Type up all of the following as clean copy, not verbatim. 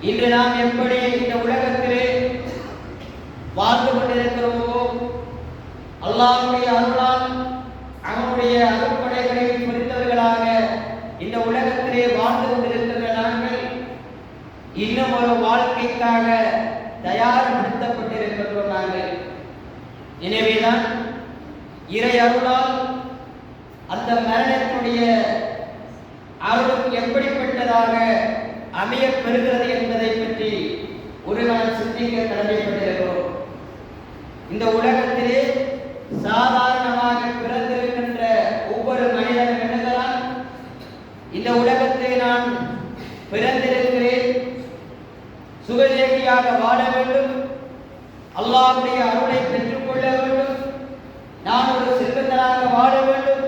இன்று நாம் எப்படி இந்த உலகத்திலே வாழ்ந்து கொண்டிருக்கிறோமோ, அல்லாஹ்வுடைய அருளால் அவனுடைய அருட்கொடைகளை புரிந்தவர்களாக இந்த உலகத்திலே வாழ்ந்து கொண்டிருக்கிற நாங்கள் இன்னும் ஒரு வாழ்க்கைக்காக தயார்படுத்தப்பட்டிருக்கின்றோம் நாங்கள். எனவேதான் இறை அருளால் அந்த மரணத்தினுடைய அருள் எப்படிப்பட்டதாக அமைய பெறுகிறது என்பதை பற்றி ஒரு நாள் சிந்திக்க கடமைப்பட்டிருக்கிறோம். இந்த உலகத்திலே சாதாரணமாக பிறந்திருக்கின்ற ஒவ்வொரு மனிதனும் எண்ணுகிறான், இந்த உலகத்தை நான் பிறந்திருக்கிறேன், சுகதேகியாக வாழ வேண்டும், அல்லாஹ்வுடைய அருளை பெற்றுக்கொள்ள வேண்டும், நான் ஒரு செல்வந்தனாக வாழ வேண்டும்,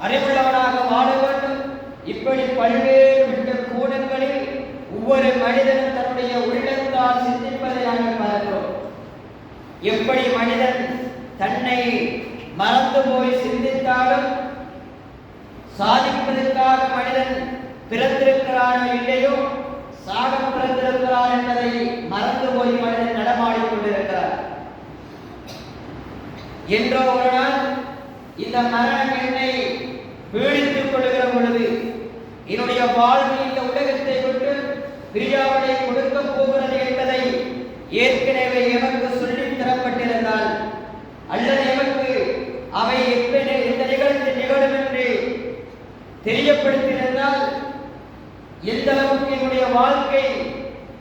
அறிவுள்ளவனாக வாழ வேண்டும். இப்படி பல்வேறு விட்ட கோணங்களில் ஒவ்வொரு மனிதனும் தன்னுடைய உள்ளத்தால் சிந்திப்பதை நாங்கள் பார்க்கிறோம். எப்படி மனிதன் தன்னை மறந்து போய் சிந்தித்தாலும் சாதிப்பதற்காக மனிதன் பிறந்திருக்கிறானோ இல்லையோ, சாக பிறந்திருக்கிறான் என்பதை மறந்து போய் மனிதன் நடமாடிக் கொண்டிருக்கிறார். என்றோ ஒரு நாள் இந்த மரணம் என்னை பீடித்துக் கொள்கிற பொழுது, என்னுடைய வாழ்வு இந்த உலகத்தை விட்டு பிரியாவிடை கொடுக்க போகிறது என்பதை ஏற்கனவே எமக்கு சொல்லித் தரப்பட்டிருந்தால், அல்லது எமக்கு அவை எந்த நிகழ்ச்சி நிகழும் என்று தெரியப்படுத்தியிருந்தால், எந்த அளவுக்கு என்னுடைய வாழ்க்கை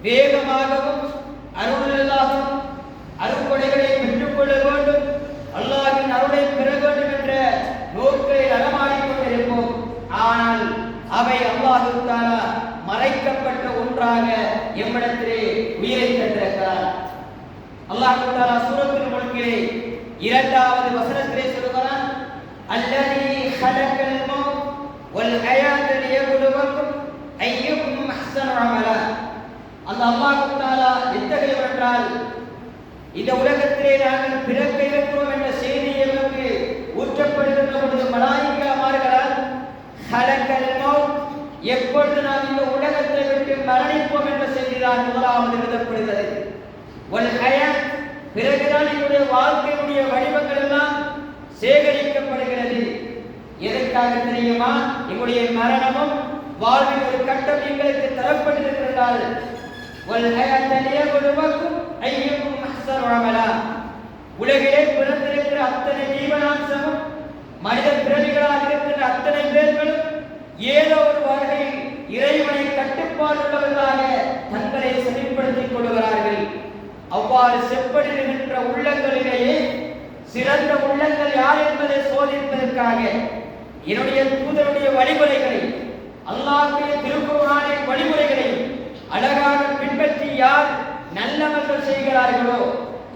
வேகமாகவும் அருளாகவும் அருட்கொடைகளை பெற்றுக்கொள்ள வேண்டும், அல்லாஹ்வின் அருளை பெற வேண்டும் என்ற நோக்கில் நடமாடிக்கொண்டிருப்போம். ஆனால் அவை அல்லாஹ் தஆலா மறைக்கப்பட்ட ஒன்றாக எம்மிடத்திலே உயிரை தந்திருக்கிறார். அல்லாஹ் தஆலா சூரத்துல் முல்கிலே 2வது வசனத்திலே சொல்கிறான், அல்லதி ஹலகல் மௌத் வல் ஹயாத லியப்லுவக்கும் அய்யுக்கும் அஹ்ஸனு அமலா. அந்த அல்லாஹ் தஆலா எத்தகையவர் என்றால், இந்த உலகத்திலே நாங்கள் பிறக்க இருக்கிறோம் என்ற செய்தி எங்களுக்கு ஊற்றப்படுகின்ற பொழுது மலாயிக்காமார்களால் ஹலகல் மௌத், எப்பொழுது நாம் இந்த உலகத்தை விட்டு மரணிப்போம் என்ற செய்திதான் முதலாவது எழுதப்படுகிறது. வல் ஹயாத், பிறகுதான் என்னுடைய வாழ்க்கையுடைய வடிவங்கள் எல்லாம் சேகரிக்கப்படுகிறது. எதற்காக தெரியுமா? எங்களுடைய மரணமும் வாழ்வின் ஒரு கட்டம் எங்களுக்கு தரப்பட்டிருக்கிறார்கள். வல் ஹயாத் லியப்லுவக்கும் அய்யுக்கும் அஹ்ஸனு அமலா. உலகிலே பிறந்திருக்கிற அத்தனை ஜீவனாம்சமும் மனித பிறவிகளாக இருக்கின்ற அத்தனை பேர்களும் ஏதோ ஒரு வகையில் இறைவனை கட்டுப்பாடு உள்ளவர்களாக தங்களை செறிப்படுத்திக் கொள்கிறார்கள். அவ்வாறு செப்பனிடுகின்ற உள்ளங்களிலேயே சிறந்த உள்ளங்கள் யார் என்பதை சோதிப்பதற்காக என்னுடைய தூதருடைய வழிமுறைகளை, அல்லாஹ்வுடைய திருக்குர்ஆனின் வழிமுறைகளை அழகாக பின்பற்றி யார் நல்லவர்கள் செய்கிறார்களோ,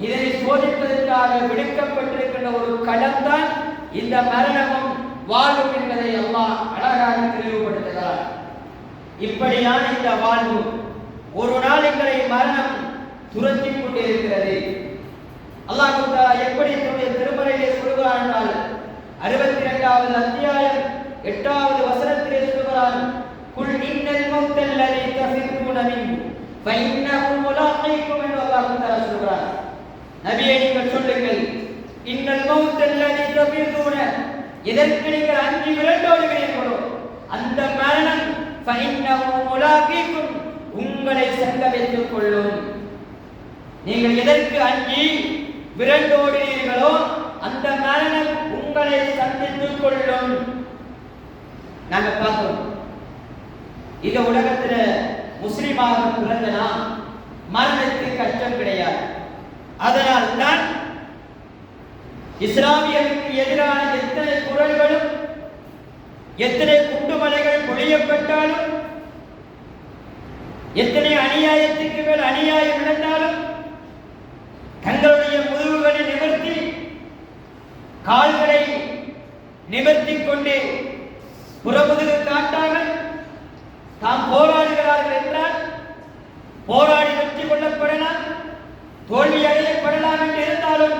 இதனை சோதிப்பதற்காக விடுக்கப்பட்டிருக்கின்ற ஒரு களம்தான் இந்த மரணமும் வாழ்வும் என்பதை அல்லாஹ் அழகாக தெளிவுபடுத்துகிறார். இப்படியான இந்த வாழ்வு ஒரு நாள் எங்களை மரணம் துரத்தி கொண்டிருக்கிறது. அல்லாஹ் தஆலா எப்படி தன்னுடைய திருமறையிலே சொல்கிறார் என்றால், 62வது அத்தியாயம் 8வது வசனத்திலே சொல்கிறான், குல் இன்னல் மௌத்தல்லதி தஃபிரூன மின்ஹு ஃபஇன்னஹு முலாகீக்கும் என்று அல்லாஹ் தஆலா சொல்கிறார். நபியே, நீங்கள் சொல்லுங்கள், இன்னல் மௌத்தல்லதி தஃபிரூன, எதற்கு நீங்கள் அஞ்சி விரண்டோடுகிறீர்களோ அந்த மரணம் ஃபஇன்னஹு முலாகீக்கும், உங்களை சங்கமித்துக் கொள்ளும். நீங்கள் எதற்கு அஞ்சி விரண்டோடுகிறீர்களோ அந்த மரணம் உங்களை சந்தித்துக் கொள்ளும். நாங்க பார்த்தோம், இந்த உலகத்துல முஸ்லிமாக பிறந்த நாம் மரணத்துக்கு அச்சம் கிடையாது. அதனால் தான் இஸ்லாமியர்களுக்கு எதிரான எத்தனை குரல்களும் எத்தனை குண்டுமலைகள் பொழியப்பட்டாலும், எத்தனை அநியாயத்துக்கு மேல் அநியாயம் நடந்தாலும் தங்களுடைய முதுகுகளை நிமிர்த்தி கால்களை நிமிர்த்திக் கொண்டு புறமுதுகு காட்டாமல் தாம் போராடுகிறார்கள் என்றால், போராடி வெற்றி கொள்ளப்படலாம், தோல்வி அடையப்படலாம் என்று இருந்தாலும்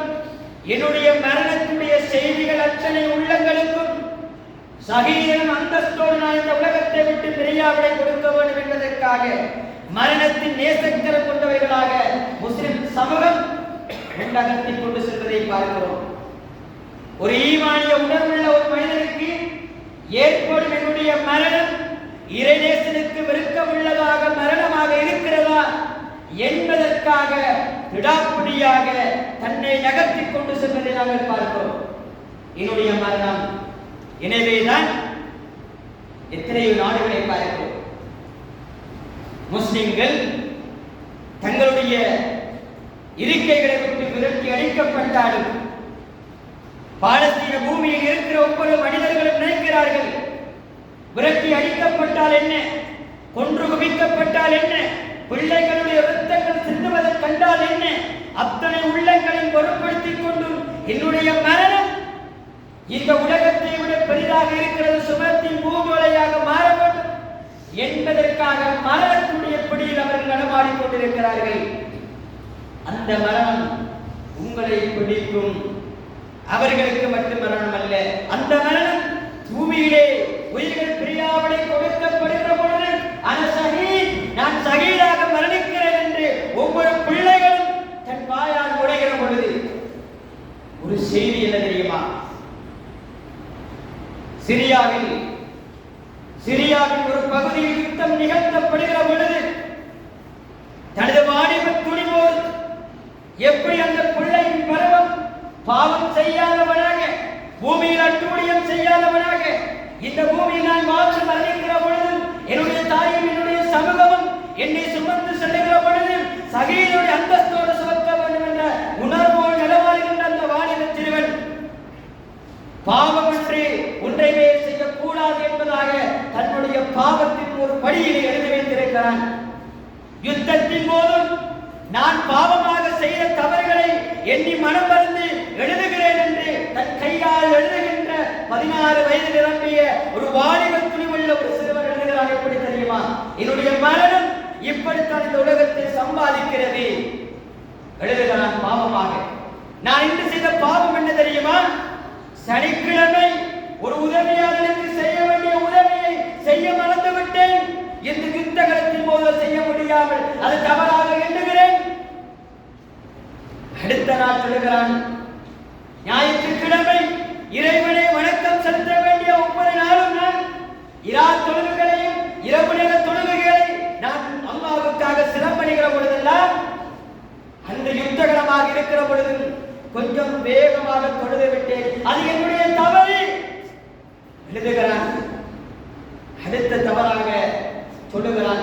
என்னுடைய மரணத்துடைய செய்திகள் அத்தனை உள்ளங்களுக்கும் ஷஹீதன் அந்தஸ்தோடு நான் இந்த உலகத்தை விட்டு பிரியாவிடை கொடுக்க வேண்டும் என்பதற்காக மரணத்தின் நேசக்கரம் கொண்டவைகளாக முஸ்லிம் சமூகம் நகர்த்தி கொண்டு செல்வதை பார்க்கிறோம். ஒரு ஈமானிய உணர்வுள்ள ஒரு மனிதனுக்கு ஏற்படும் என்னுடைய மரணம் இறைநேசனுக்கு வெறுக்கமுள்ளதாக மரணமாக இருக்கிறதா என்பதற்காக விடாப்பிடியாக தன்னை நகர்த்தி கொண்டு செல்வதை நாங்கள் பார்க்கிறோம். என்னுடைய மரணம். எனவேதான் எத்தனையோ நாடுகளை பார்க்கிறோம். முஸ்லிம்கள் தங்களுடைய இருக்கைகளை விட்டு விரட்டி அழிக்கப்பட்டாலும் பாலஸ்தீன பூமியில் இருக்கிற ஒவ்வொரு மனிதர்களும் நினைக்கிறார்கள், விரட்டி அழிக்கப்பட்டால் என்ன, கொன்று குவிக்கப்பட்டால் என்ன, பிள்ளைகளுடைய இரத்தங்கள் சிந்துவதை கண்டால் என்ன, அத்தனை உள்ளங்களையும் பொருட்படுத்திக் கொண்டும் என்னுடைய மரணம் இந்த உலகத்தை விட பெரிதாக இருக்கிறது, சுமத்தின் பூங்கோலையாக மாற வேண்டும் என்பதற்காக மரணத்துடைய பிடியில் அவர்கள் நடமாடிக் கொண்டிருக்கிறார்கள். அந்த மரணம் உங்களை பிடிக்கும். அவர்களுக்கு மட்டும் மரணம் அல்ல, அந்த மரணம் பூமியிலே உயிர்கள் பிரியாவிடை கொடுக்கப்படுகிற பொழுது நான் ஷஹீதாக மரணிக்கிறேன் என்று ஒவ்வொரு பிள்ளைகளும் தன் வாயால் உடைகிற பொழுது ஒரு செய்தி என்ன தெரியுமா? சிரியாவின் ஒரு பகுதியில் யுத்தம் நிகழ்த்தப்படுகிற பொழுது தனது வாலிப துணிவோர் எப்படி அந்த பிள்ளையின் பருவம் பாவம் செய்யாதவனாக, பூமியில் அட்டூழியம் செய்யாதவனாக இந்த பூமியில் நான் வாழ்ந்து மரணிக்கிற பொழுது என்னுடைய தாயும் என்னுடைய சமூகமும் என்னை சுமந்து செல்லுகிற பொழுது ஷஹீதுடைய அந்தஸ்தோடு சுமக்க வேண்டும் என்ற உணர்வோடு நடமாடுகின்ற அந்த வாலிப சிறுவன் பாவமற்று ஒன்றைமே செய்யக்கூடாது என்பதாக தன்னுடைய பாவத்தின் ஒரு படியிலே எழுதி வைத்திருக்கிறான். யுத்தத்தின் போதும் நான் பாவமாக செய்த தவறுகளை எண்ணி மனம் மறந்து எழுதுகிறேன் என்று தன் கையால் எழுதுகின்ற 16 வயது நிரம்பிய ஒரு வாலிப துணிவுள்ள ஒரு சிறுவன் எழுதுகிறான். எப்படி தெரியுமா? என்னுடைய மரணம் இப்படித்தான் இந்த உலகத்தை சம்பாதிக்கிறது எழுதுகிறான் பாவமாக. நான் இன்று செய்த பாவம் என்ன தெரியுமா? சனிக்கிழமை ஒரு உதவியாளருக்கு செய்ய வேண்டிய உதவியை செய்ய மறந்து விட்டேன். இந்த யுத்தகலத்தின் போது செய்ய முடியாமல் அது தவறாக எண்ணுகிறேன். அடுத்த நாள் சொல்லுகிறான், ஞாயிற்றுக்கிழமை இறைவனை வணக்கம் செலுத்த வேண்டிய ஒவ்வொரு நாளும் நான் இரா தொழுகைகளையும் இரவு நேர தொழுகைகளை நான் அல்லாஹ்வுக்காக சிறப்பணிகிற பொழுதெல்லாம் அந்த யுத்தகலமாக இருக்கிற பொழுது கொஞ்சம் வேகமாக தொழுது விட்டேன், அது என்னுடைய தவறு எழுதுகிறான். அடுத்த தவறாக சொல்லுகிறான்,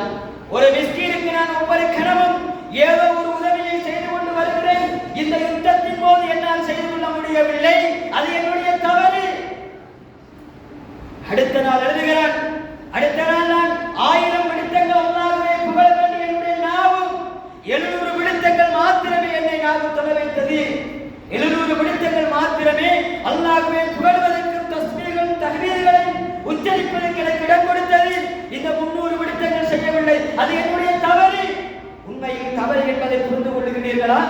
ஒரு மிஸ்கீனுக்கு நான் ஒவ்வொரு கணமும் ஏதோ ஒரு உதவியை செய்து கொண்டு வருகிறேன், இந்த யுத்தத்தின் போது என்னால் செய்து கொள்ள முடியவில்லை, அது என்னுடைய தவறு. அடுத்த நாள் எழுதுகிறான், அடுத்த நாள் நான் 1000 விடுத்தங்கள் அல்லாஹ்வை புகழ வேண்டிய என்னுடைய நாவும் 700 விடுத்தங்கள் மாத்திரமே என்னை நாவு தொழ வைத்தது. 700 விடுத்தங்கள் மாத்திரமே அல்லாஹ்வை புகழ்வதற்கு தஸ்பீகள் தஹ்மீதுகளை உச்சரிப்பதற்கு எனக்கு இடம் கொடுத்தது. இந்த 300 விடுத்தங்கள் செய்யவில்லை, அது என்னுடைய தவறு. உண்மையில் தவறு என்பதை புரிந்து கொள்ளுகிறீர்களா?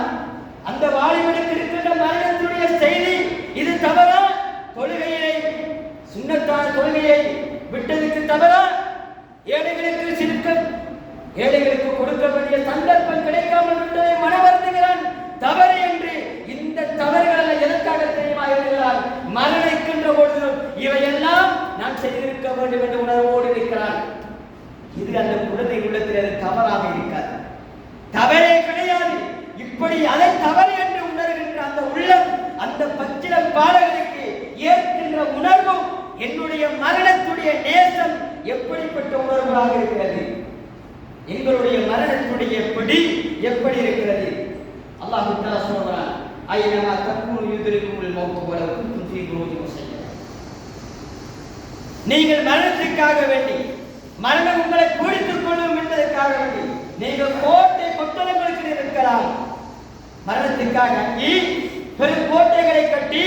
அந்த வாலிபனுக்கு இருக்கின்ற மரணத்துடைய செய்தி இது தவறா? தொழுகையை சுன்னத்தான தொழுகையை விட்டதுக்கு தவறா? ஏழைகளுக்கு கொடுக்க வேண்டிய சந்தர்ப்பம் கிடைக்காமல் விட்டதை மனவருந்துகிறான் தவறு என்று. இந்த தவறுகள் எதற்காக தெரியுமா எழுதுகிறார்? மரணிக்கின்ற பொழுது இவையெல்லாம் நான் செய்திருக்க வேண்டும் என்று உணர்வோடு இருக்கிறான். இது அந்த குழந்தை உள்ளத்தில் அது தவறாக இருக்காது, தவறே கிடையாது. இப்படி அதை தவறு என்று உணர்கின்ற அந்த உள்ளம், அந்த பச்சில பாலகனுக்கு ஏற்கின்ற உணர்வும் என்னுடைய மரணத்துடைய நேசம் எப்படிப்பட்ட உணர்வாக இருக்கிறது, எங்களுடைய மரணத்துடைய பிடி எப்படி இருக்கிறது. அல்லாஹ் தஆலா சொல்றான், ஐனமா தகுனு யுத்ரிகுல் மௌத் வலவ் குன்தும் ஃபீ புரூஜின் முஸய்யதா. நீங்கள் மரணத்துக்காக வேண்டி, மரணம் உங்களை பிடித்துக் கொள்ளும் என்பதற்காக வேண்டி நீங்கள் கோட்டை கொத்தளங்களுக்கு இருக்கலாம். மரணத்துக்காக பெரும் கோட்டைகளை கட்டி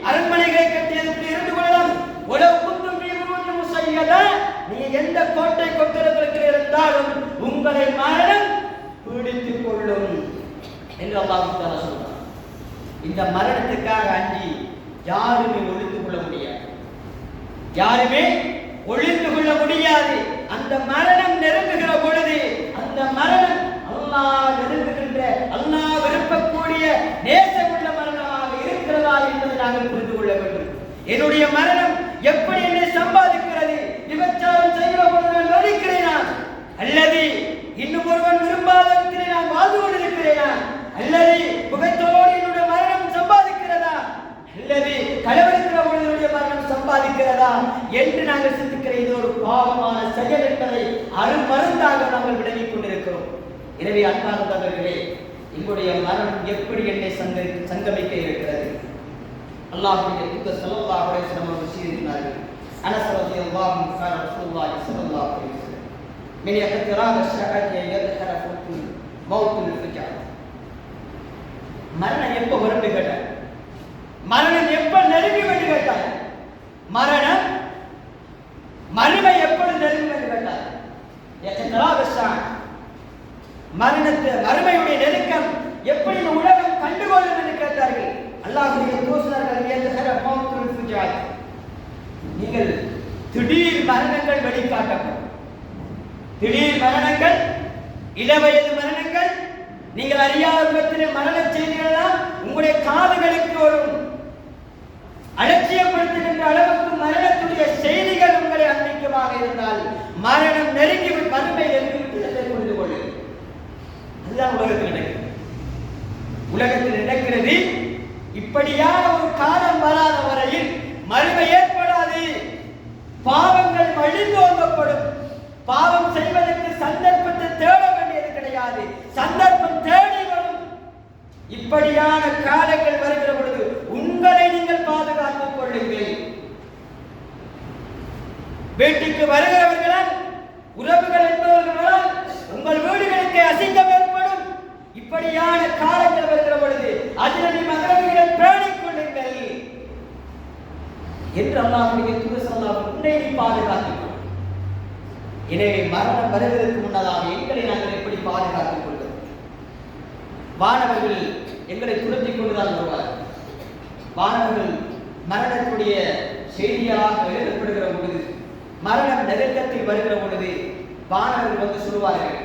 அரண்மனைகளை கட்டியதற்கு இருந்து கொள்ளலாம். வலவ் குன்தும் ஃபீ புரூஜின் முஸய்யதா, நீ எந்த கோட்டை கொத்தளங்களுக்கு இருந்தாலும் உங்களை மரணம் பிடித்துக் கொள்ளும் என்று அல்லாஹ் தஆலா சொல்றார். இந்த மரணத்துக்காக அஞ்சி யாருமே ஒழித்துக் கொள்ள முடியாது. யாருமே ஒளிந்து கொள்ள முடியாது. அந்த மரணம் நெருங்குகிற பொழுது அந்த மரணம் அல்லாஹ் நெருங்குகின்ற, அல்லாஹ் விரும்பக்கூடிய நேசமுள்ள மரணமாக இருக்கிறதா என்பதை நாங்கள் புரிந்து கொள்ள வேண்டும். என்னுடைய மரணம் எப்படி என்னை சம்பாதிக்கிறது? விபச்சாரம் செய்கிற பொழுது நான் வலிக்கிறேனா, அல்லது இன்னும் ஒருவன் விரும்பாத இடத்திலே நான் வாழ்ந்து கொண்டிருக்கிறேனா, அல்லது புகைத்தலோடு என்னுடைய மரணம் சம்பாதிக்கிறதா, அல்லது களவெடுக்கிற பொழுது என்னுடைய மரணம் சம்பாதிக்கிறதா என்று நாங்கள் சிந்திக்கிற இது ஒரு பாவமான செயல் என்பதை அருமருந்தாக நாங்கள் விளங்கிக் கொண்டிருக்கிறோம். எனவே அன்பார்ந்தவர்களே, எங்களுடைய மரணம் எப்படி என்னை சங்கமிக்க இருக்கிறது? அல்லாஹ்வுடைய தூதர் ஸல்லல்லாஹு அலைஹி வஸல்லம் அவர்கள் கூறினார்கள், அனஸ் ரலியல்லாஹு அன்ஹு قال رسول الله صلى الله عليه وسلم من اقتراب الساعة يدخل موت الفجر. மரணம் எப்ப வரும் கேட்ட, மரணம் எப்ப நெருங்கி வந்து கேட்டார், மரணம் மறுமை எப்பொழுது நெருங்கி வந்து கேட்டார். اقتراب الساعة, மறுமையுடைய நெருக்கம் எப்படி இந்த உலகம் கண்டுகொள்ளும் என்று கேட்டார்கள். அல்லாஹ்வுடைய தூதர்கள் எதஹர மௌத்துல் ஃபுஜாத், நீங்கள் திடீர் மரணங்கள் வெளிக்காட்டப்படும். திடீர் மரணங்கள், இளவயது மரணங்கள், நீங்கள் அறியாத விதத்தில் மரண செய்திகள் எல்லாம் உங்களுடைய காதுகளுக்கு வரும். அலட்சியப்படுத்துகின்ற அளவுக்கு மரணத்துடைய செய்திகள் உங்களை அன்பிக்கமாக இருந்தால் மரணம் நெருங்கி மறுமை நெருங்கிவிட்டு புரிந்து கொள்ளுங்கள். அதுதான் உலகத்தில் நடக்கிறது. உலகத்தில் நடக்கிறது. இப்படியான ஒரு காலம் வராத வரையில் மறுமை ஏற்படாது. பாவங்கள் வழிந்தோங்கப்படும். பாவம் செய்வதற்கு சந்தர்ப்பத்தை தேட வேண்டியது கிடையாது, சந்தர்ப்பம் தேடி வரும். இப்படியான காலங்கள் வருகிற பொழுது உங்களை நீங்கள் பாதுகாத்துக் கொள்ளுங்கள். வீட்டுக்கு வருகிறவர்களால், உறவுகள் என்பவர்களால் உங்கள் வீடுகளுக்கு அசிங்கம் ஏற்படும். இப்படியான காலங்கள் வருகிற பொழுது அஜ்னபி மகரவிகளை பேணிக் கொள்ளுங்கள் என்று அல்லாஹ்வுடைய தூதர் ஸல்லல்லாஹு அலைஹி வஸல்லம் உன்னை பாதுகாத்துக் கொள். எனவே மரணம் வருவதற்கு முன்னதாக எங்களை நாங்கள் எப்படி பாதுகாத்துக் கொள்வது? வானவர்கள் எங்களை துரத்திக் கொண்டுதான் வருவார். வானவர்கள் மரணத்துடைய செய்தியாக எழுதப்படுகிற பொழுது, மரணம் நெருக்கத்தில் வருகிற பொழுது வானவர்கள் வந்து சொல்வார்கள்,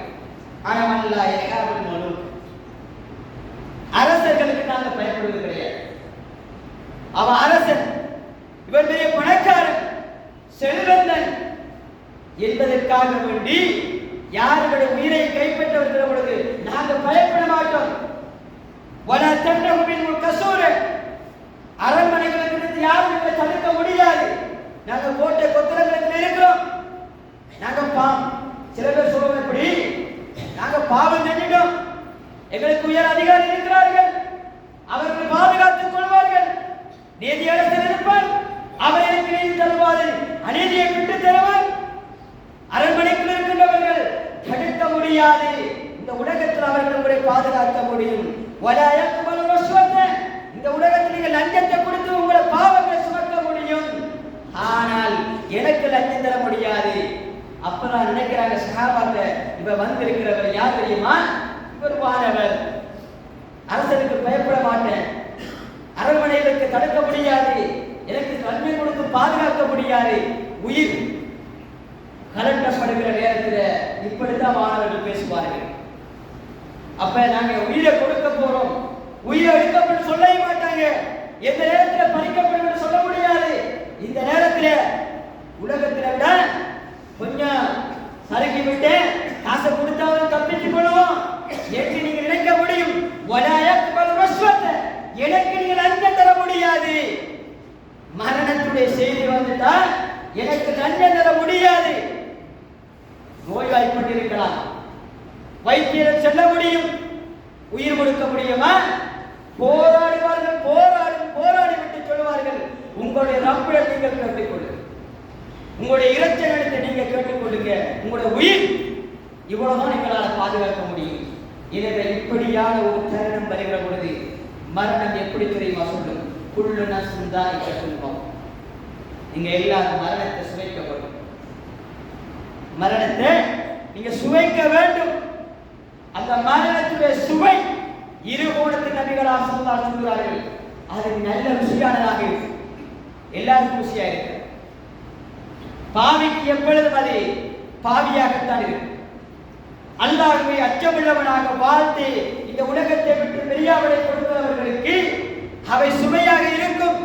அனமல்லா யஹாபுல் மலூக், அரசர்களுக்கு நாங்கள் பயப்படுவது கிடையாது. அவன் அரசன், இவன் பெரிய பணக்காரன், செல்வந்தன் என்பதற்காக வேண்டி யாருடைய உயிரை கைப்பற்ற வருகிற பொழுது நாங்கள் பயப்பட மாட்டோம். வலா தன்னஹுமின் கசூர, அரண்மனைகளிலிருந்து யாரும் எங்களை தடுக்க முடியாது. நாங்கள் கோட்டை கொத்தளங்களில் இருக்கிறோம். நாங்கள் சில பேர் சொல்லுவோம், எப்படி நாங்கள் பாவம் செஞ்சிட்டோம், எங்களுக்கு உயர் அதிகாரி இருக்கிறார்கள், அவர்கள் பாதுகாத்துக் கொள்வார்கள், நீதி அரசர் இருப்பார், அவர் எனக்கு நீதி தருவார், அநீதியை விட்டு தருவார். அரண்மனைக்குள் இருக்கின்றவர்கள் தடுக்க முடியாது. இந்த உலகத்தில் அவர்கள் உங்களை பாதுகாக்க முடியும். இந்த உலகத்தில் நீங்கள் லஞ்சத்தை கொடுத்து உங்களை பாவங்களை சுமக்க முடியும். ஆனால் எனக்கு லஞ்சம் தர முடியாது. அப்பதான் நினைக்கிறாங்க சஹாபாத்த, இவ வந்திருக்கிறவர் யார் தெரியுமா? இவர் வானவர், அரசனுக்கு பயப்பட மாட்டேன், அரண்மனைகளுக்கு தடுக்க முடியாது, எனக்கு நன்மை கொடுத்து பாதுகாக்க முடியாது. உயிர் கலட்டப்படுகிற நேரத்தில் இப்படித்தான் மாணவர்கள் பேசுவார்கள். அப்ப நாங்க உயிரை கொடுக்க போறோம், உயிரை எடுக்கப்பட்டு சொல்லவே மாட்டாங்க. எந்த நேரத்தில் பறிக்கப்படும் சொல்ல முடியாது. இந்த நேரத்தில் உலகத்தில் கொஞ்சம் சறுக்கி விட்டு காசை கொடுத்தாவது தப்பித்துக் கொள்வோம் என்று நீங்க நினைக்க முடியும். எனக்கு நீங்கள் லஞ்சம் தர முடியாது. மரணத்துடைய செய்தி வந்துட்டா எனக்கு லஞ்சம் தர முடியாது. நோய்வாய்ப்பட்டிருக்கலாம், வைத்தியர் செல்ல முடியும், உயிர் கொடுக்க முடியுமா? போராடுவார்கள், போராடி விட்டு சொல்லுவார்கள், உங்களுடைய ரப்பிடம் நீங்கள் கேட்டுக்கொள்ளுங்கள், உங்களுடைய இறைச்சனத்தை நீங்கள் கேட்டுக்கொள்ளுங்க, உங்களுடைய உயிர் இவ்வளவுதான் எங்களால் பாதுகாக்க முடியும். எனவே இப்படியான ஒரு தருணம் வருகிற பொழுது மரணம் எப்படி தெரியுமா சொல்லும்? குள்ளு நஃப்ஸின் தாயிகத்துல் மௌத். நீங்க எல்லாரும் மரணத்தை சுவைக்க வேண்டும். மரணத்தை நீங்க சுவைக்க வேண்டும். அந்த மரணத்துடைய சுவை இரு கோணத்து நபிகளார் ஸல்லல்லாஹு சொல்கிறார்கள், அது நல்ல ருசியானதாக இருக்கு, எல்லாருக்கும் ருசியா இருக்கு. பாவிக்கு எப்பொழுதும் அது பாவியாகத்தான் இருக்கும். அல்லாஹ்வை அச்சமுள்ளவனாக வாழ்ந்து இந்த உலகத்தை விட்டு பெரியாவடை கொடுக்கிறவர்களுக்கு அவை சுமையாக இருக்கும்.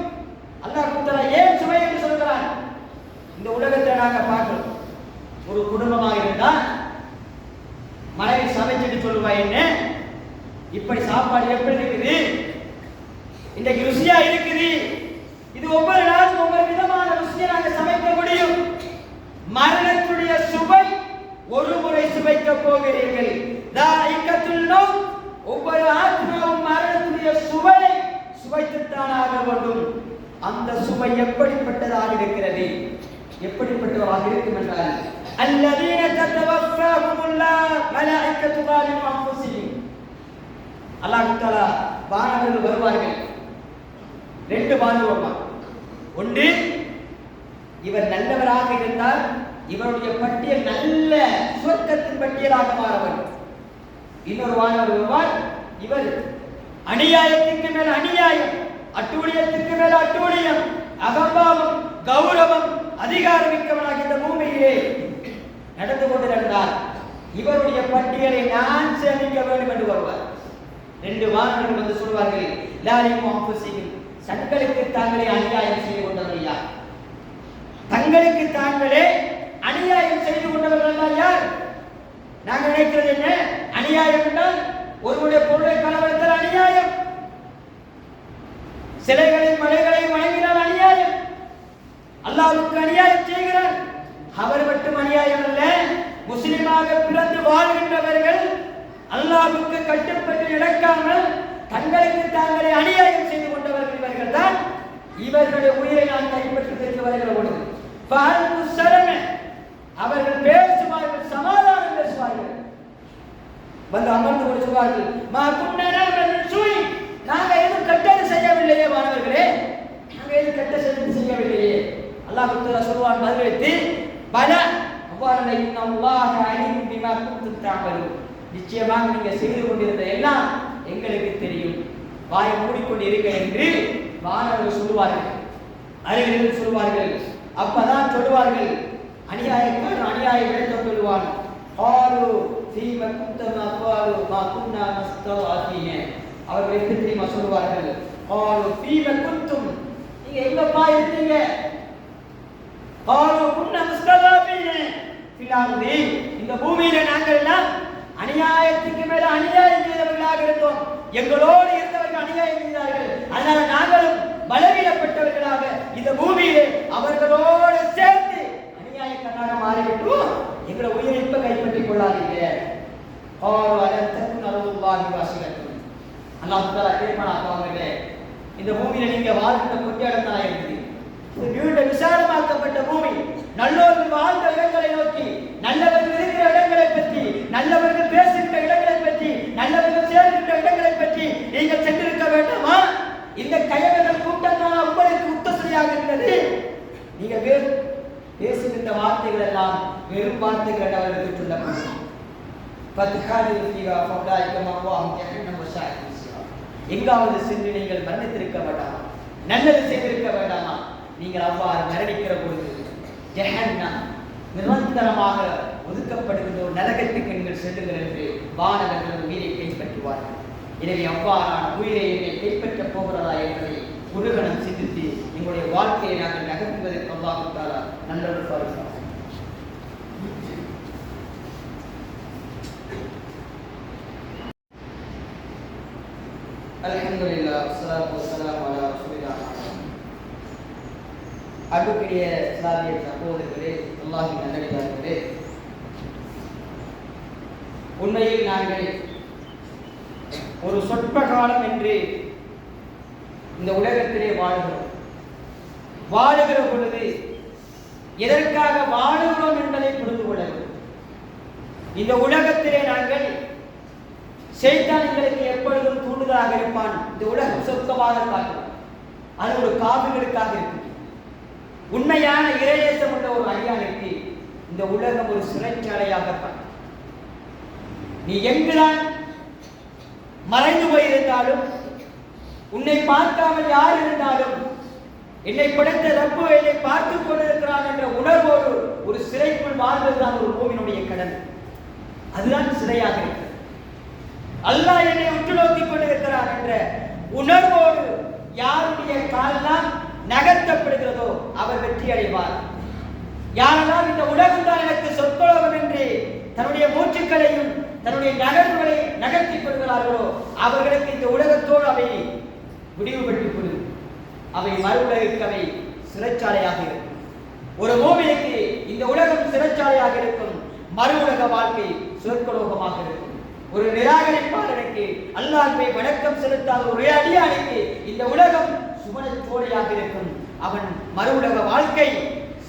அல்லாஹ் தஆலா ஏன் சுமை என்று சொல்கிறான்? இந்த உலகத்தை நாங்க பார்க்கிறோம். ஒரு குடும்பமாக இருந்தா மனைவி சமைச்சிட்டு சொல்லுவா, என்ன இப்படி சாப்பாடு எப்படி இருக்குது, இன்றைக்கு ருசியா இருக்குது, இது ஒவ்வொரு நாளும் ஒவ்வொரு விதமான ருசியை நாங்கள் சமைக்க முடியும். மரணத்துடைய சுவை ஒரு முறை சுவைக்க போகிறீர்கள். ஒவ்வொரு ஆத்மாவும் மரணத்துடைய சுவையை சுவைத்துத்தான் ஆக வேண்டும். அந்த சுவை எப்படிப்பட்டதாக இருக்கிறது, எப்படிப்பட்டதாக இருக்கும் என்றால் அல்லதீன தத்தவஃபாஹுமுல்லாஹ் மலாயிகத்து ஸாலிமு அன்ஃபுஸிஹிம். அல்லாஹ் தஆலா வானவர்கள் வருவார்கள். ரெண்டு வானவர்கள். ஒன்று, இவர் நல்லவராக இருந்தால் இவருடைய பட்டியல் நல்ல சொர்க்கத்தின் பட்டியலாக மாற வேண்டும். இன்னொரு வானவர் வருவார், இவர் அநியாயத்துக்கு மேல் அநியாயம், அட்டூழியத்துக்கு மேல் அட்டூழியம், அகம்பாவம், கௌரவம், அதிகாரமிக்கவனாக இந்த பூமியிலே நடந்து கொண்டிருந்தார், இவருடைய பட்டியலை நான் சேமிக்க வேண்டும் என்று வருவார். ரெண்டு வானவர்கள் வந்து சொல்வார்கள், லாலிமு அன்ஃபுஸிஹிம், தங்களுக்கு தாங்களே அநியாயம் செய்து கொண்டவர்கள் யார்? தங்களுக்கு தாங்களே அநியாயம் செய்து கொண்டவர்கள் யார்? நாங்கள் நினைக்கிறது என்ன, அநியாயம் என்றால் ஒருவருடைய பொருளை களவெடுத்தல் அநியாயம், சிலைகளை மலைகளை வணங்கினால் அநியாயம், அல்லாஹ்வுக்கு அநியாயம் செய்கிறார். அவர் மட்டும் அநியாயம் அல்ல, முஸ்லிமாக பிறந்து வாழ்கின்றவர்கள் அல்லாஹ்வுக்கு கட்டுப்பட்டு நடக்காமல் தங்களுக்கு தாங்களே அநியாயம் செய்து கொண்டவர்கள் இவர்கள் தான். இவர்களுடைய உயிரை நான் கைப்பற்றுவதற்கு வருகிற பொழுது அவர்கள் பேசுவார்கள், சமாதானம் பேசுவார்கள், வந்து அமர்ந்து கொண்டு சொல்வார்கள், நாங்க எதுவும் கெட்டது செய்யவில்லையே மாணவர்களே, நாங்க எதுவும் கெட்ட செய்யவில்லையே. அல்லாஹ் தஆலா சொல்வான் பதிலளித்து, பல அவ்வாறு இன்னல்லாஹ அலீம் பிமா குன்தும் தஅமலூன், நிச்சயமாக நீங்க செய்து கொண்டிருந்த எல்லாம் எங்களுக்கு தெரியும், வாயை மூடிக்கொண்டு இருக்க என்று வானவர்கள் சொல்வார்கள், அறிஞர்கள் சொல்வார்கள். அப்பதான் சொல்வார்கள், அநியாயக்காரன் அநியாயம் இழைத்து சொல்லுவான், ஆலு ஃபீம குன்தும் அக்வாலு மா குன்னா நஸ்தஆஃபீன. அவர்கள் எப்படி தெரியுமா சொல்வார்கள், ஆலு ஃபீம குன்தும், நீங்க எங்கப்பா இருந்தீங்க, ஆலு குன்னா நஸ்தஆஃபீன ஃபில் அர்தி, இந்த பூமியில நாங்கள் எல்லாம் அநியாயத்துக்கு மேல அநியாயம் செய்தவர்களாக இருந்தோம், எங்களோடு இருந்தவர்கள் அநியாயம் செய்தார்கள், அதனால நாங்களும் பலவீனப்பட்டவர்களாக இந்த பூமியிலே அவர்களோடு சேர்ந்து அநியாயக்காரனாக மாறிவிட்டோம், எங்களை உயிரை இப்ப கைப்பற்றிக் கொள்ளாதீங்க. அல்லாஹ் தஆலா கேட்பானாங்க, இந்த பூமியில நீங்க வாழ்கின்ற கொஞ்ச இடம் தான் இருக்குது, நீண்ட விசாலமாக்கப்பட்ட பூமி, நல்லவர்கள் வாழ்ந்த இடங்களை நோக்கி, நல்லவர்கள் இருக்கிற இடங்களை பற்றி, நல்லவர்கள் பேசுகின்ற இடங்களை பற்றி, நல்லவர்கள் சேர்கின்ற இடங்களை பற்றி நீங்கள் சென்றிருக்க வேண்டாமா? இந்த கயவர்கள் கூட்டம் தான் உங்களுக்கு உத்தரவாக இருந்தது. நீங்க பேசுகின்ற வார்த்தைகள் எல்லாம் வெறும் வார்த்தைகள் அவர்களுக்கு சொல்லப்படும். எங்காவது சென்று நீங்கள் மன்னித்திருக்க வேண்டாமா, நல்லது செய்திருக்க வேண்டாமா? நீங்கள் அவ்வாறு மரணிக்கிற பொழுது ஜஹன்னம் நிரந்தரமாக ஒதுக்கப்படுகின்ற ஒரு நரகத்துக்கு நீங்கள் செல்லுங்கள் என்று வானவர்கள் உயிரை கைப்பற்றுவார்கள். எனவே அவ்வாறான உயிரை என்னை கைப்பற்றப் போகிறதா என்பதை ஒரு கணம் சிந்தித்து எங்களுடைய வாழ்க்கையை நாங்கள் நகர்த்துவதற்கு அல்லாஹ் தஆலா நல்லவர் பாருங்கள். அல்ஹம்துலில்லாஹ் வஸ்ஸலாத்து வஸ்ஸலாமு அலா ரசூலில்லாஹ். அன்புக்குரிய இஸ்லாமிய சகோதரர்களே, அல்லாஹ்வின் நல்லடியார்களே, உண்மையில் நாங்கள் ஒரு சொற்ப காலம் என்று இந்த உலகத்திலே வாழுகிற பொழுது எதற்காக வாழுகிறோம் என்பதை புரிந்து கொள்ள வேண்டும். இந்த உலகத்திலே நாங்கள் ஷைத்தான் எங்களுக்கு எப்பொழுதும் தூண்டுதலாக இருப்பான். இந்த உலகம் சொர்க்கமாக பார்க்கிறோம், அது ஒரு காவிர்களுக்காக இருக்கு. உண்மையான இறைநேசம் உள்ள ஒரு அடியானுக்கு இந்த உலகம் ஒரு சிறைச்சாலையாக பார்க்கும். நீ எங்குதான் மறைந்து போயிருந்தாலும், உன்னை பார்க்காமல் யார் இருந்தாலும் என்னை படைத்த ரப்பு என்னை பார்த்துக் கொண்டிருக்கிறான் என்ற உணர்வோடு ஒரு சிறைக்குள் வாழ்வதுதான் ஒரு மூமினுடைய கடன். அதுதான் சிறையாக இருக்கிறது. அல்லாஹ் என்னை உற்று நோக்கிக் கொண்டிருக்கிறான் என்ற உணர்வோடு யாருடைய காலெல்லாம் நகர்த்தப்படுகிறதோ அவர் வெற்றி அடைவார். யாரெல்லாம் இந்த உலகம் தான் எனக்கு சொற்கொலகம் என்று தன்னுடைய மூச்சுக்களையும் தன்னுடைய நகர்வுகளை நகர்த்திக் கொள்கிறார்களோ அவர்களுக்கு இந்த உலகத்தோடு அவை முடிவு பெற்றுக் கொள்ளும். அவை மறு உலகிற்கு அவை சிறைச்சாலையாக இருக்கும். ஒரு மூமினுக்கு இந்த உலகம் சிறைச்சாலையாக இருக்கும், மறு உலக வாழ்க்கை சொற்கலோகமாக இருக்கும். ஒரு நிராகரிப்பாளனுக்கு அல்லாஹ்வை வணக்கம் செலுத்தாத ஒரு அடியானுக்கு இந்த உலகம் சுவனச்சோலையாக இருக்கும். அவன் மறு உலக வாழ்க்கை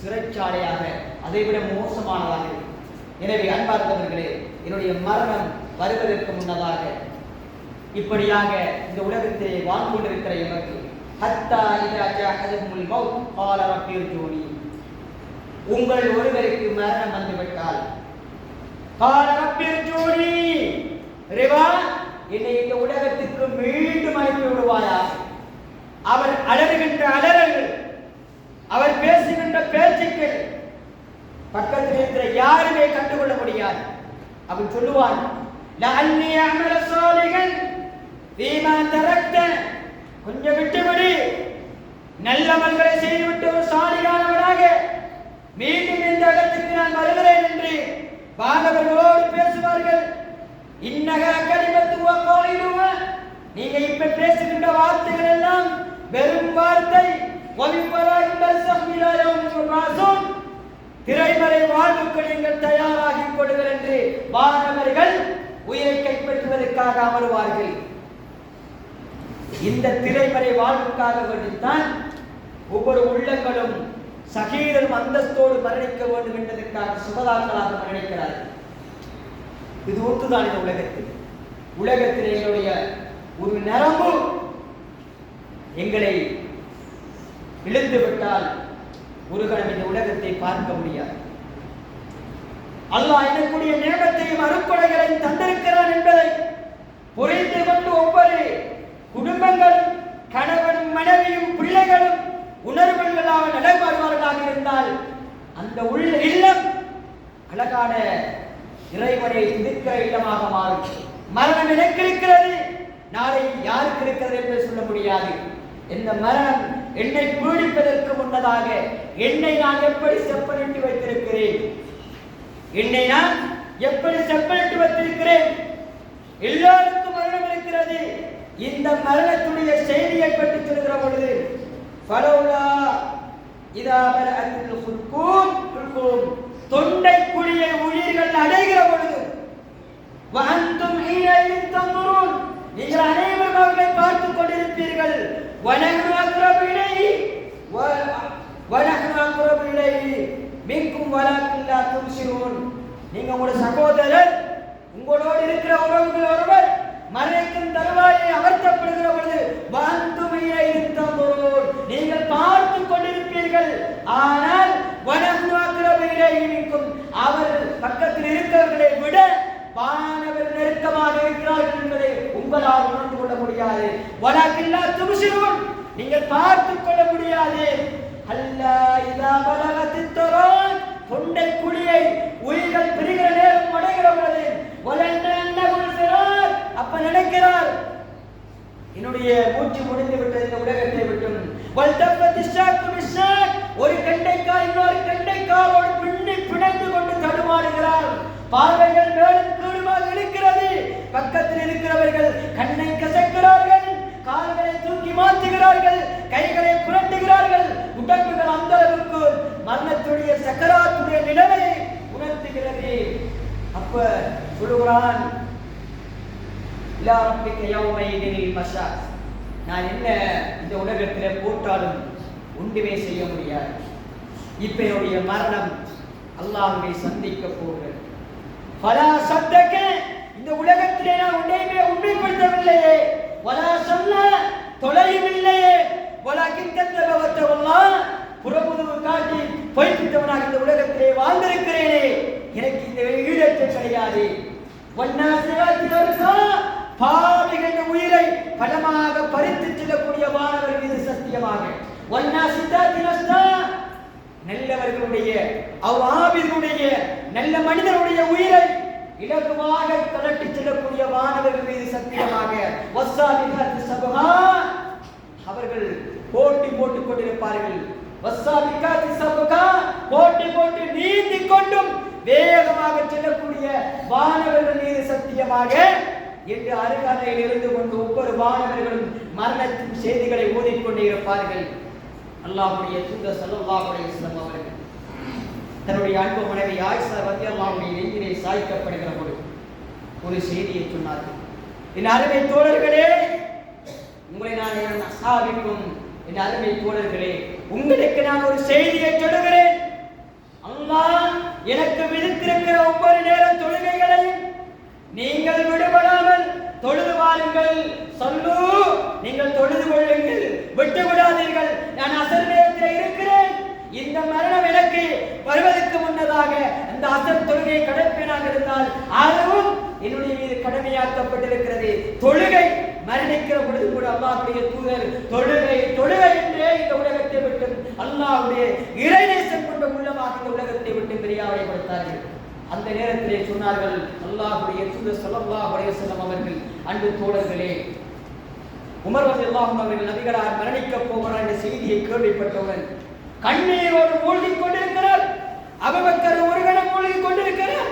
சிறைச்சாலையாக அதைவிட மோசமானதாக இருக்கும். எனவே அன்பார்ந்தவர்களே, என்னுடைய மரணம் வருவதற்கு முன்னதாக இப்படியாக இந்த உலகத்திலே வாழ்ந்து கொண்டிருக்கிற எமக்கு ஹத்தா இதா ஜஅஹதுல் மௌத் கால ரப்பி இர்ஜூனி, உங்கள் ஒருவருக்கு மரணம் வந்துவிட்டால் கால ரப்பி இர்ஜூனி, இறைவா என்னை இந்த உலகத்துக்கு மீண்டும் அனுப்பி விடுவாயா. அவர் அலறுகின்ற அலறல்கள், அவர் பேசுகின்ற பேச்சுக்கள் பக்கத்தில் இருக்கிற யாருமே கண்டுகொள்ள முடியாது. அவன் சொல்லுவான், லஅன்னி அமல சாலிஹன் ஃபீமா தரக்த, கொஞ்சம் விட்டுவிடு, நல்லமல்களை செய்துவிட்டு ஒரு சாலிகானவனாக மீண்டும் இந்த இடத்துக்கு நான் வருகிறேன் என்று பாதவர்களோடு பேசுவார்கள். இன்னக கலிமத்து வகாயிலுவ, நீங்க இப்ப பேசுகின்ற வார்த்தைகள் எல்லாம் வெறும் வார்த்தை. திரைமறை வாழ்வுக்கு நீங்கள் தயாராகிக் கொள்ளுங்கள் என்று வானவர்கள் உயிரை கைப்பற்றுவதற்காக அமருவார்கள். இந்த திரைமறை வாழ்வுக்காக வேண்டித்தான் ஒவ்வொரு உள்ளங்களும் சகீரரும் அந்தஸ்தோடு மரணிக்க வேண்டும் என்பதற்காக சுபதாக்களாக மரணிக்கிறார்கள். இது ஒன்றுதான் இந்த உலகத்தில் எங்களுடைய ஒரு நரம்பு எங்களை இழுந்து விட்டால் ஒரு கணம் இந்த உலகத்தை பார்க்க முடியாது. அல்லாஹ் எனக்குரிய நேமத்தையும் அருட்கொடைகளையும் தந்திருக்கிறான் என்பதை புரிந்து கொண்டு ஒவ்வொரு குடும்பங்களும் கணவனும் மனைவியும் பிள்ளைகளும் உணர்வுகளாக நடைபெறுவார்களாக இருந்தால் அந்த உள்ள இல்லம் அழகான இறைவனை துதிக்கிற இல்லமாக மாறும். மரணம் எனக்கு இருக்கிறது, நாளை யாருக்கு இருக்கிறது என்று சொல்ல முடியாது. இந்த மரணம் என்னை பீடிப்பதற்கு முன்னதாக என்னை நான் எப்படி செப்பனிட்டு வைத்திருக்கிறேன், என்னை நான் எப்படி செப்பனிட்டு வைத்திருக்கிறேன். எல்லாருக்கும் மரணம் இருக்கிறது. இந்த மரணத்துடைய செய்தியை பற்றி சொல்கிற பொழுது ஃபலௌலா இதா பலஅத்தில் ஹுல்கூம், தொண்டை குழியை உயிர்கள் அடைகிற பொழுது வஅன்தும் ஹீனஇன் தன்துரூன், நீங்கள் அனைவரும் அவர்களை பார்த்துக் கொண்டிருப்பீர்கள். வனஹ்னு அக்ரபு இலைஹி மின்கும் வலாக்கின் லா துப்சிரூன், நீங்க உங்களுடைய சகோதரர் உங்களோடு இருக்கிற உறவுகள் ஒருவர் மரணிக்கும் தருவாயை அமர்த்தப்படுகிற பொழுது வஅன்தும் ஹீனஇன் தன்துரூன், நீங்கள் பார்த்துக் கொண்டிருப்பீர்கள். ஆனால் வனஹ்னு அக்ரபு இலைஹி மின்கும், அவர் பக்கத்தில் இருக்கிறவர்களை விட வானவர் நெருக்கமாக இருக்கிறார்கள் என்பதை உங்களால் உணர்ந்து கொள்ள முடியாது. வலாக்கின் லா துப்சிரூன், நீங்கள் பார்த்துக் கொள்ள முடியாது. அல்லா இதா பலகத்தித் தரான், தொண்டை குழியை உயிர்கள் பிரிகிற நேரம் அடைகிற பொழுது வலன்னகுல் ஃபிரார், அப்ப நினைக்கிறார் என்னுடைய மூச்சு முடிந்து விட்டது இந்த உலகத்தை விட்டும். ஒரு கண்டைக்கால் இன்னொரு கண்டைக்காலோடு பின்னி பிணைந்து கொண்டு தடுமாறுகிறார். பார்வைகள் மேலும் கீழுமாக இருக்கிறது. பக்கத்தில் இருக்கிறவர்கள் கண்ணை கசக்கிறார்கள், கால்களை தூக்கி மாற்றுகிறார்கள், கைகளை புரட்டுகிறார்கள். உடம்புகள் அந்த அளவுக்கு மரணத்துடைய சக்கராத்துடைய நிலைமையை உணர்த்துகிறது. அப்ப சொல்லுகிறான், நான் என்ன இந்த உலகத்தில் போட்டாலும் ஒன்றுமே செய்ய முடியாது. இப்ப என்னுடைய மரணம் அல்லாஹ்வை சந்திக்க போகிறது. பலா சத்தக்க, இந்த உலகத்திலே நான் உன்னையுமே உண்மைப்படுத்தவில்லையே, வலா சொல்ல தொலையும் இல்லையே, வலா கித்தவல்லா புறமுதுகு காட்டி பொய்ப்பித்தவனாக இந்த உலகத்திலே வாழ்ந்திருக்கிறேனே, எனக்கு இந்த ஈடேற்றம் கிடையாது. பாவிகளின் உயிரை பலமாக பறித்து செல்லக்கூடிய வானவர் மீது சத்தியமாக நல்லவர்களுடைய அவ்வாபினுடைய நல்ல மனிதனுடைய உயிரை இலகுவாக கலட்டி செல்லக்கூடிய வானவர்கள் மீது சத்தியமாக அவர்கள் போட்டி போட்டுக் கொண்டிருப்பார்கள். போட்டி போட்டு நீந்தி கொண்டும் வேகமாக செல்லக்கூடிய வானவர்கள் மீது சத்தியமாக என்று அருகாமையில் இருந்து கொண்டு ஒவ்வொரு வானவர்களும் மரணத்தின் செய்திகளை ஓதிக்கொண்டே இருப்பார்கள். அல்லாஹ்வுடைய தூதர் ஸல்லல்லாஹு அலைஹி வஸல்லம் அவர்கள் தன்னுடைய அன்பு மனைவி ஆயிஷா ரலியல்லாஹு அன்ஹா நெஞ்சிலே சாய்க்கப்படுகிற போது ஒரு செய்தியை சொன்னார்கள். என் அருமை தோழர்களே, உங்களை நான் என் அஸ்ஹாபிக்கும் என் அருமை தோழர்களே, உங்களுக்கு நான் ஒரு செய்தியை சொல்லுகிறேன். அல்லாஹ் எனக்கு விதித்திருக்கிற ஒவ்வொரு நேர தொழுகைகளையும் நீங்கள் விடுபடாமல் தொழுது வாருங்கள். சொல்லு, நீங்கள் தொழுது கொள்ளுங்கள், விட்டு விடாதீர்கள். நான் அசர் நேரத்தில் இருக்கிறேன். இந்த மரணம் எனக்கு வருவதற்கு முன்னதாக அந்த அசர் தொழுகையை கடற்பேனாக இருந்தால் அதுவும் என்னுடைய மீது கடமையாக்கப்பட்டிருக்கிறது. தொழுகை மரணிக்கிற பொழுது கூட அல்லாஹ்வுடைய தூதர் தொழுகை என்றே இந்த உலகத்தை விட்டு அல்லாஹ்வுடைய இறைநேசம் கொண்ட உள்ளமாக இந்த உலகத்தை விட்டு பிரியாவை கொடுத்தார்கள். அந்த நேரத்திலே சொன்னார்கள், அல்லாஹ்வுடைய தூதர் ஸல்லல்லாஹு அலைஹி வஸல்லம் அவர்கள், அன்பு தோழர்களே, உமர் ரலியல்லாஹு அன்ஹு அவர்கள் நபிகளார் மரணிக்க போகிறார் என்ற செய்தியை கேள்விப்பட்டவுடன் கண்ணீரோடு மூழ்கிக் கொண்டிருக்கிறார். அபூபக்கர் ஒரு கணம் மூழ்கிக் கொண்டிருக்கிறார்.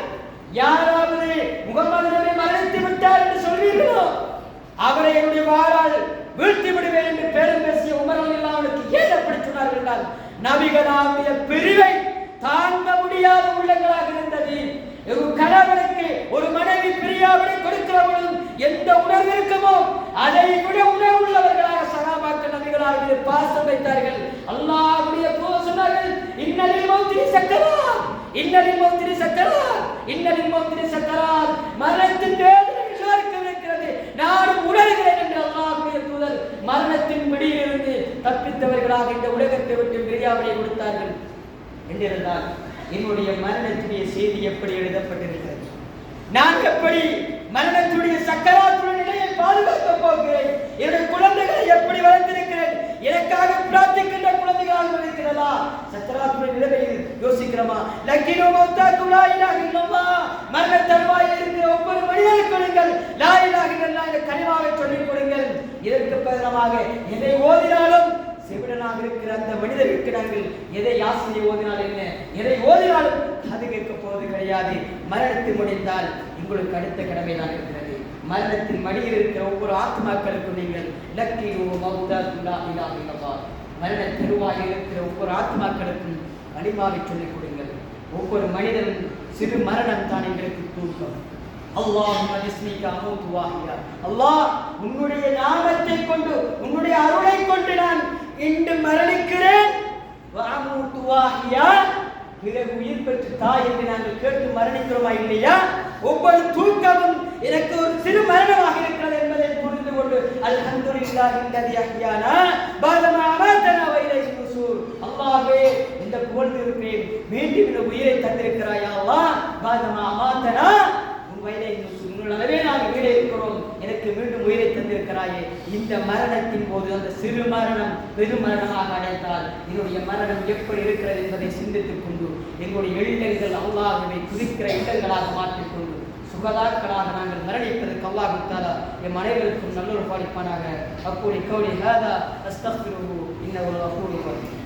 யாராவது முகமது நபி மரணித்து விட்டார் என்று சொல்வீர்களோ அவரை என்னுடைய வாளால் வீழ்த்தி விடுவேன் என்று பேரம் பேசிய உமர் ரலியல்லாஹு அன்ஹு ஏன் அப்படி சொன்னார்கள் என்றால், நபிகளாருடைய பிரிவை தாங்க முடியாத உள்ளங்களாக இருந்தது. ஒரு கணவனுக்கு ஒரு மனைவி பிரியாவிடை கொடுக்கிற பொழுது எந்த உணர்வு இருக்குமோ அதை விட உணர்வு உள்ளவர்களாக சஹாபாக்கள் நபிகளார் மீது பாசம் வைத்தார்கள். அல்லாஹ்வுடைய தூதர் சொன்னார்கள், இன்னலில் மௌத்தி சக்கராத், இன்னலில் மௌத்தி சக்கராத், இன்னலில் மௌத்தி சக்கராத். மரணத்தின் வேதனை எல்லாருக்கும் இருக்கிறது, நானும் உணர்கிறேன் என்று அல்லாஹ்வுடைய தூதர் மரணத்தின் பிடியிலிருந்து தப்பித்தவர்களாக இந்த உலகத்தை விட்டு பிரியாவிடை கொடுத்தார்கள். என்றிருந்தால் என்னுடைய மரணத்துடைய செய்தி எப்படி எழுதப்பட்டிருக்கிறது? நான் எப்படி மரணத்துடைய சக்கராத்துடைய நிலையை பாதுகாக்கப் போகிறேன்? என்னுடைய குழந்தைகளை எப்படி வளர்த்திருக்கிறேன்? எனக்காக பிரார்த்திக்கின்ற குழந்தைகளாக இருக்கிறதா? சக்கராத்துடைய நிலைமையில் யோசிக்கிறோமா? லக்கினோ மௌத்தாக்கும் லா இலாஹ இல்லல்லாஹ். மரண தருவாயில் இருக்கிற ஒவ்வொரு மனிதனுக்கும் நீங்கள் லா இலாஹ இல்லல்லாஹ் என்ற கலிமாவை சொல்லிக் கொடுங்கள். இதற்கு பதிலாக எதை ஓதினாலும் செவிடனாக இருக்கிற அந்த மனிதருக்கு நாங்கள் எதை யாசினை ஓதினால் என்ன, எதை ஓதினாலும் அது கேட்க போவது கிடையாது. மரணத்தில் முடிந்தால் உங்களுக்கு அடுத்த கடமை தான் இருக்கிறது. மரணத்தின் மடியில் இருக்கிற ஒவ்வொரு ஆத்மாக்களுக்கும் நீங்கள் லக்கீரு மௌத்தாக்கும் லா இலாஹ இல்லல்லாஹ், மரண தருவாயில் இருக்கிற ஒவ்வொரு ஆத்மாக்களுக்கும் கலிமாவை சொல்லிக் கொடுங்கள். ஒவ்வொரு மனிதனும் சிறு மரணம் தான் எங்களுக்கு தூக்கம். அல்லாஹும்ம பிஸ்மிக அமூது வாஹியா. அல்லாஹ், உன்னுடைய நாமத்தை கொண்டு உன்னுடைய அருளை கொண்டு நான் இன்று மரணிக்கிறேன். வஅமூது வாஹியா, பிறகு உயிர் பெற்று தாய் என்று நாங்கள் கேட்டு மரணிக்கிறோமா இல்லையா? ஒவ்வொரு தூக்கமும் எனக்கு ஒரு சிறு மரணமாக இருக்கிறது என்பதை புரிந்து கொண்டு அல்ஹம்துலில்லாஹி அல்லதி அஹ்யானா பஅதமா அமாதனா வ இலைஹி நுஷூர். அல்லாஹ்வே, இந்த புகழ்ந்து இருக்கிறேன், மீண்டும் இந்த உயிரை தந்திருக்கிறாய் யா அல்லாஹ். பஅதமா அமாதனா உன்னுடைய நாங்கள் வீடு இருக்கிறோம், எனக்கு மீண்டும் உயிரை தந்திருக்கிறாயே. இந்த மரணத்தின் போது அந்த சிறு மரணம் பெருமரணமாக அடைந்தால் என்னுடைய மரணம் எப்படி இருக்கிறது என்பதை சிந்தித்துக் கொண்டு எங்களுடைய எண்ணங்கள் அல்லாஹ்வை குறிக்கிற இடங்களாக மாற்றிக்கொண்டு சுகதாக்களாக நாங்கள் மரணிப்பதற்கு அல்லாஹ் தஆலா எம் அனைவருக்கும் நல்லொரு பாலிப்பானாக. அப்போது கௌலி ஹாதா அஸ்தக்ஃபிருஹு இன்னஹு கஃபூருர் ரஹீம்.